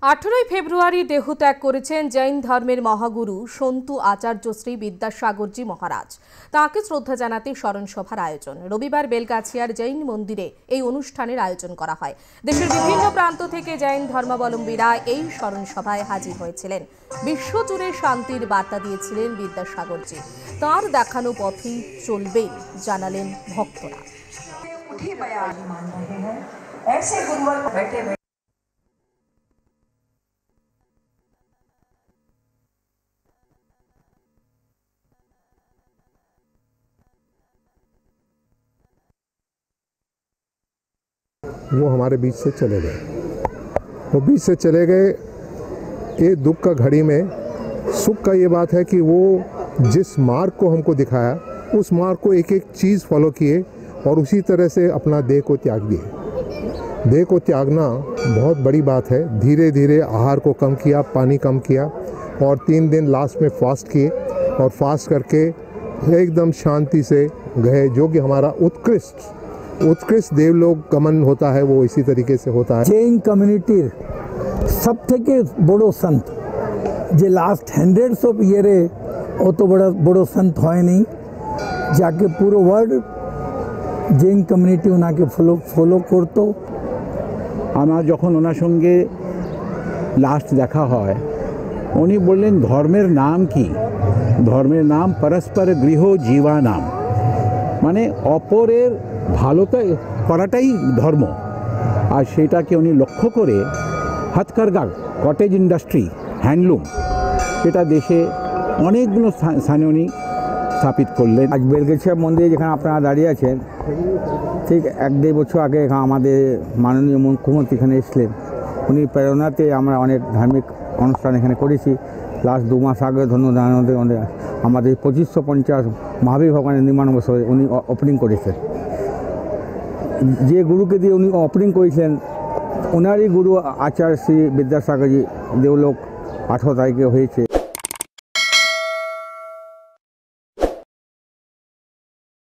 18 ফেব্রুয়ারি দেহত্যাগ করেছেন জৈন ধর্মের মহাগুরু সন্তু আচার্য শ্রী বিদ্যাসাগরজি মহারাজ। তাঁকে শ্রদ্ধা জানাতে স্মরণ সভার আয়োজন। রবিবার বেলগাছিয়ার জৈন মন্দিরে এই অনুষ্ঠানের আয়োজন করা হয়। দেশের বিভিন্ন প্রান্ত থেকে জৈন ধর্মাবলম্বীরা এই স্মরণ সভায় হাজির হয়েছিলেন। বিশ্বজুড়ে শান্তির বার্তা দিয়েছিলেন বিদ্যাসাগরজি। তাঁর দেখানো পথেই চলবেন জানালেন ভক্তরা। वो हमारे बीच से चले गए। वो बीच से चले गए। ये दुख का घड़ी में सुख का ये बात है कि वो जिस मार्ग को हमको दिखाया उस मार्ग को एक एक चीज़ फॉलो किए और उसी तरह से अपना देह को त्याग दिए। देह को त्यागना बहुत बड़ी बात है। धीरे धीरे आहार को कम किया, पानी कम किया और 3 दिन लास्ट में फास्ट किए और फास्ट करके एकदम शांति से गए। जो कि हमारा उत्कृष्ट देवलोक गमन होता है वो इसी तरीके से होता है। जैन कम्युनिटीर सबथेके बड़ो संत जे लास्ट हंड्रेड्स ऑफ ईयरे অত বড় সন্ত হয়নি, যাকে পুরো ওয়ার্ল্ড জৈন কমিউনিটি ওনাকে ফলো করতো। আমার যখন ওনার সঙ্গে লাস্ট দেখা হয় উনি বললেন ধর্মের নাম কি? ধর্মের নাম পরস্পর গৃহ জীবা নাম, মানে অপরের ভালোটা করাটাই ধর্ম। আর সেটাকে উনি লক্ষ্য করে হাতকারঘা, কটেজ ইন্ডাস্ট্রি, হ্যান্ডলুম, সেটা দেশে অনেকগুলো স্থানে উনি স্থাপিত করলেন। আজ বেলগাছিয়া মন্দিরে যেখানে আপনারা দাঁড়িয়ে আছেন, ঠিক 1-1.5 বছর আগে এখানে আমাদের মাননীয় মুখ্যমন্ত্রী এখানে এসেছিলেন। উনি প্রেরণাতে আমরা অনেক ধার্মিক অনুষ্ঠান এখানে করেছি। লাস্ট 2 মাস আগে ধন্যবাদ আমাদের 2550 মহাবীর ভগবানের নির্মাণ বছরে উনি ওপেনিং করেছেন। যে গুরুকে দিয়ে উনি ওপেনিং করেছিলেন ওনারই গুরু আচার্য শ্রী বিদ্যাসাগরজি দেবলোক 18 তারিখে হয়েছে।